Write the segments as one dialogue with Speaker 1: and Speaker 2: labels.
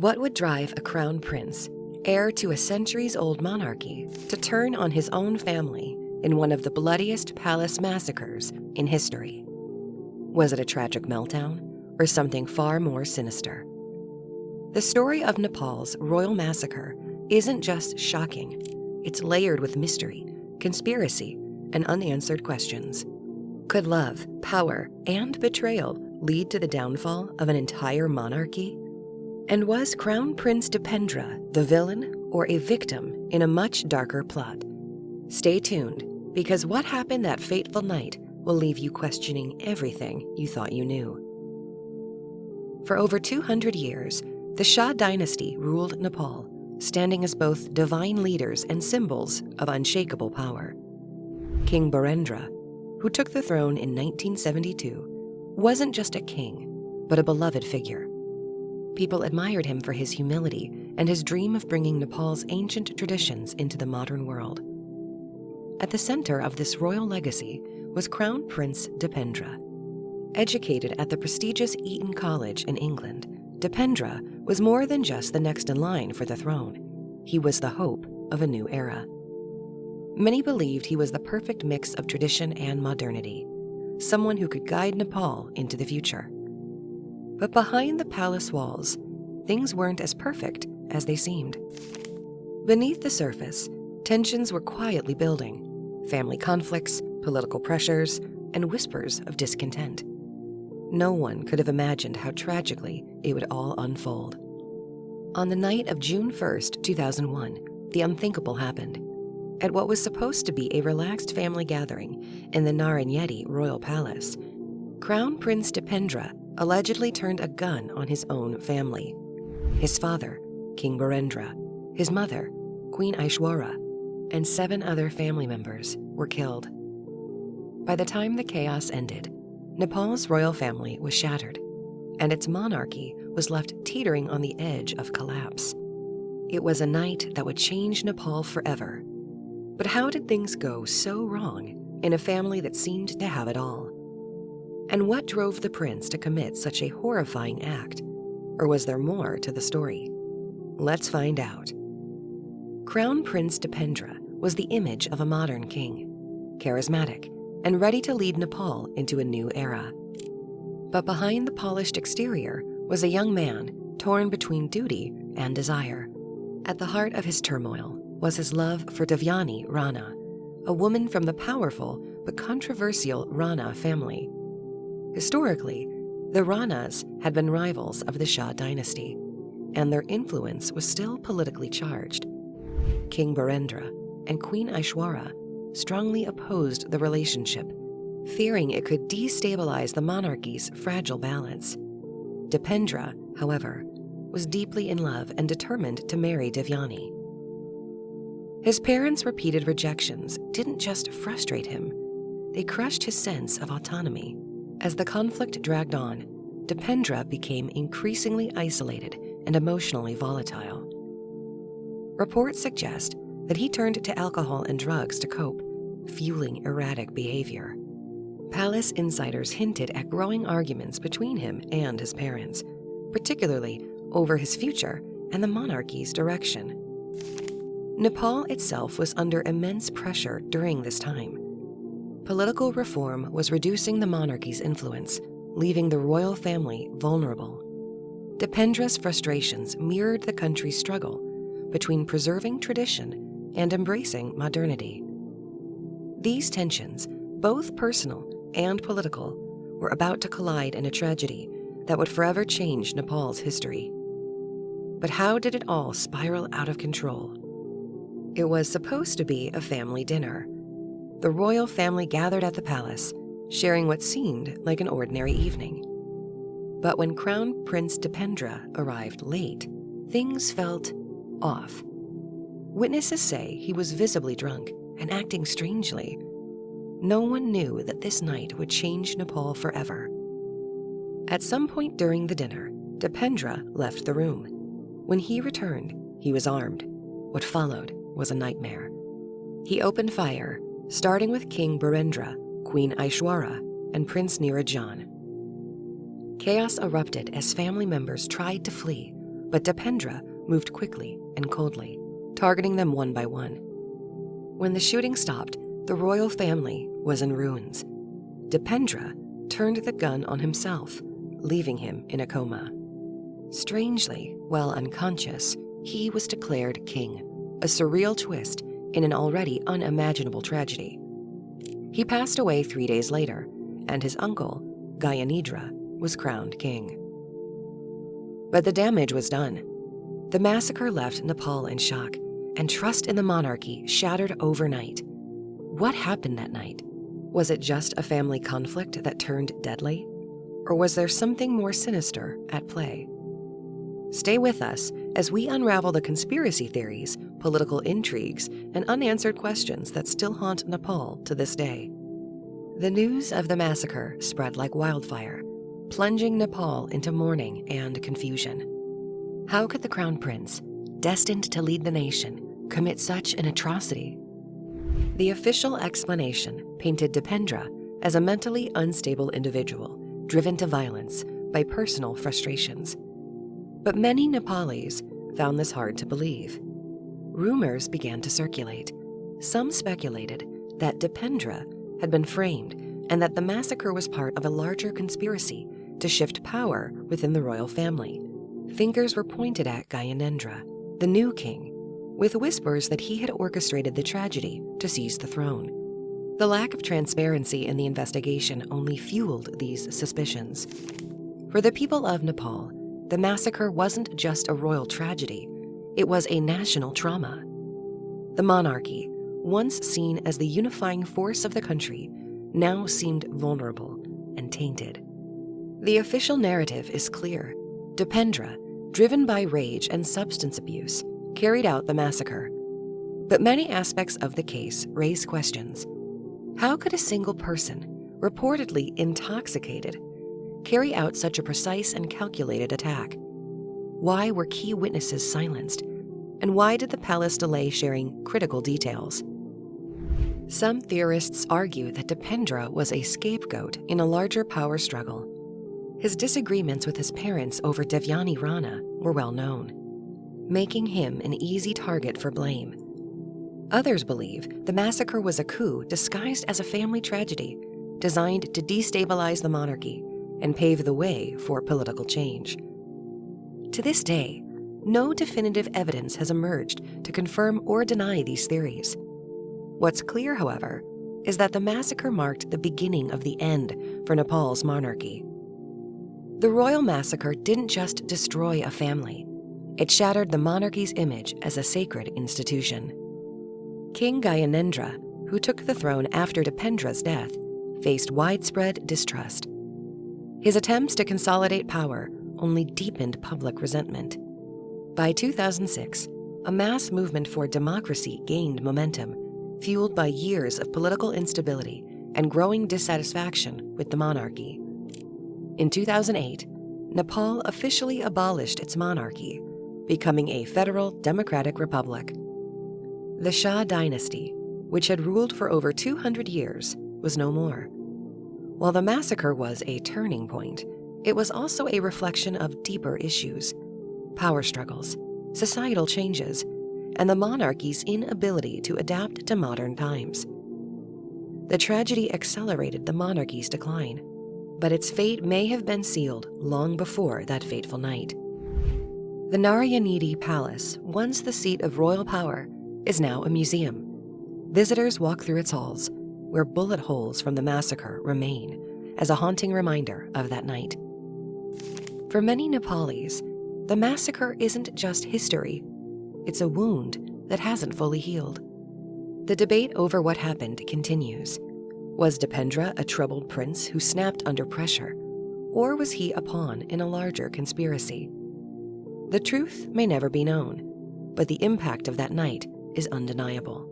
Speaker 1: What would drive a crown prince, heir to a centuries-old monarchy, to turn on his own family in one of the bloodiest palace massacres in history? Was it a tragic meltdown or something far more sinister? The story of Nepal's royal massacre isn't just shocking. It's layered with mystery, conspiracy, and unanswered questions. Could love, power, and betrayal lead to the downfall of an entire monarchy? And was Crown Prince Dipendra the villain or a victim in a much darker plot? Stay tuned, because what happened that fateful night will leave you questioning everything you thought you knew. For over 200 years, the Shah dynasty ruled Nepal, standing as both divine leaders and symbols of unshakable power. King Birendra, who took the throne in 1972, wasn't just a king, but a beloved figure. People admired him for his humility and his dream of bringing Nepal's ancient traditions into the modern world. At the center of this royal legacy was Crown Prince Dipendra. Educated at the prestigious Eton College in England, Dipendra was more than just the next in line for the throne. He was the hope of a new era. Many believed he was the perfect mix of tradition and modernity, someone who could guide Nepal into the future. But behind the palace walls, things weren't as perfect as they seemed. Beneath the surface, tensions were quietly building: family conflicts, political pressures, and whispers of discontent. No one could have imagined how tragically it would all unfold. On the night of June 1st, 2001, the unthinkable happened. At what was supposed to be a relaxed family gathering in the Naranyedi Royal Palace, Crown Prince Dipendra allegedly turned a gun on his own family. His father, King Birendra, his mother, Queen Aishwarya, and 7 other family members were killed. By the time the chaos ended, Nepal's royal family was shattered, and its monarchy was left teetering on the edge of collapse. It was a night that would change Nepal forever. But how did things go so wrong in a family that seemed to have it all? And what drove the prince to commit such a horrifying act? Or was there more to the story? Let's find out. Crown Prince Dipendra was the image of a modern king, charismatic and ready to lead Nepal into a new era. But behind the polished exterior was a young man torn between duty and desire. At the heart of his turmoil was his love for Devyani Rana, a woman from the powerful but controversial Rana family. Historically, the Ranas had been rivals of the Shah dynasty, and their influence was still politically charged. King Birendra and Queen Aishwarya strongly opposed the relationship, fearing it could destabilize the monarchy's fragile balance. Dipendra, however, was deeply in love and determined to marry Devyani. His parents' repeated rejections didn't just frustrate him, they crushed his sense of autonomy. As the conflict dragged on, Dipendra became increasingly isolated and emotionally volatile. Reports suggest that he turned to alcohol and drugs to cope, fueling erratic behavior. Palace insiders hinted at growing arguments between him and his parents, particularly over his future and the monarchy's direction. Nepal itself was under immense pressure during this time. Political reform was reducing the monarchy's influence, leaving the royal family vulnerable. Dipendra's frustrations mirrored the country's struggle between preserving tradition and embracing modernity. These tensions, both personal and political, were about to collide in a tragedy that would forever change Nepal's history. But how did it all spiral out of control? It was supposed to be a family dinner. The royal family gathered at the palace, sharing what seemed like an ordinary evening. But when Crown Prince Dipendra arrived late, things felt off. Witnesses say he was visibly drunk and acting strangely. No one knew that this night would change Nepal forever. At some point during the dinner, Dipendra left the room. When he returned, he was armed. What followed was a nightmare. He opened fire, starting with King Birendra, Queen Aishwarya, and Prince Nirajan. Chaos erupted as family members tried to flee, but Dipendra moved quickly and coldly, targeting them one by one. When the shooting stopped, the royal family was in ruins. Dipendra turned the gun on himself, leaving him in a coma. Strangely, while unconscious, he was declared king, a surreal twist in an already unimaginable tragedy. He passed away 3 days later, and his uncle, Gyanendra, was crowned king. But the damage was done. The massacre left Nepal in shock, and trust in the monarchy shattered overnight. What happened that night? Was it just a family conflict that turned deadly? Or was there something more sinister at play? Stay with us as we unravel the conspiracy theories, political intrigues, and unanswered questions that still haunt Nepal to this day. The news of the massacre spread like wildfire, plunging Nepal into mourning and confusion. How could the Crown Prince, destined to lead the nation, commit such an atrocity? The official explanation painted Dipendra as a mentally unstable individual, driven to violence by personal frustrations. But many Nepalis found this hard to believe. Rumors began to circulate. Some speculated that Dipendra had been framed and that the massacre was part of a larger conspiracy to shift power within the royal family. Fingers were pointed at Gyanendra, the new king, with whispers that he had orchestrated the tragedy to seize the throne. The lack of transparency in the investigation only fueled these suspicions. For the people of Nepal, the massacre wasn't just a royal tragedy, it was a national trauma. The monarchy, once seen as the unifying force of the country, now seemed vulnerable and tainted. The official narrative is clear. Dipendra, driven by rage and substance abuse, carried out the massacre. But many aspects of the case raise questions. How could a single person, reportedly intoxicated, carry out such a precise and calculated attack? Why were key witnesses silenced? And why did the palace delay sharing critical details? Some theorists argue that Dipendra was a scapegoat in a larger power struggle. His disagreements with his parents over Devyani Rana were well known, making him an easy target for blame. Others believe the massacre was a coup disguised as a family tragedy, designed to destabilize the monarchy and pave the way for political change. To this day, no definitive evidence has emerged to confirm or deny these theories. What's clear, however, is that the massacre marked the beginning of the end for Nepal's monarchy. The royal massacre didn't just destroy a family, it shattered the monarchy's image as a sacred institution. King Gyanendra, who took the throne after Dipendra's death, faced widespread distrust. His attempts to consolidate power only deepened public resentment. By 2006, a mass movement for democracy gained momentum, fueled by years of political instability and growing dissatisfaction with the monarchy. In 2008, Nepal officially abolished its monarchy, becoming a federal democratic republic. The Shah dynasty, which had ruled for over 200 years, was no more. While the massacre was a turning point, it was also a reflection of deeper issues: power struggles, societal changes, and the monarchy's inability to adapt to modern times. The tragedy accelerated the monarchy's decline, but its fate may have been sealed long before that fateful night. The Narayanidi Palace, once the seat of royal power, is now a museum. Visitors walk through its halls, where bullet holes from the massacre remain as a haunting reminder of that night. For many Nepalis, the massacre isn't just history, it's a wound that hasn't fully healed. The debate over what happened continues. Was Dipendra a troubled prince who snapped under pressure, or was he a pawn in a larger conspiracy? The truth may never be known, but the impact of that night is undeniable.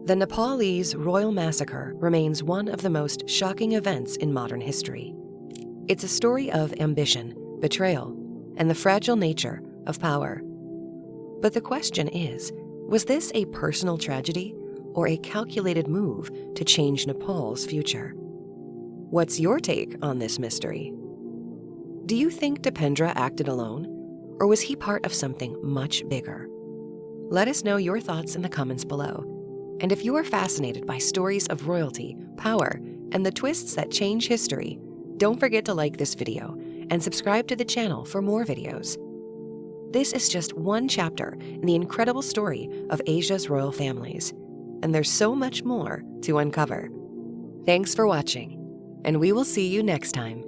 Speaker 1: The Nepalese royal massacre remains one of the most shocking events in modern history. It's a story of ambition, betrayal, and the fragile nature of power. But the question is, was this a personal tragedy or a calculated move to change Nepal's future? What's your take on this mystery? Do you think Dipendra acted alone? Or was he part of something much bigger? Let us know your thoughts in the comments below. And if you are fascinated by stories of royalty, power, and the twists that change history, don't forget to like this video and subscribe to the channel for more videos. This is just one chapter in the incredible story of Asia's royal families, and there's so much more to uncover. Thanks for watching, and we will see you next time.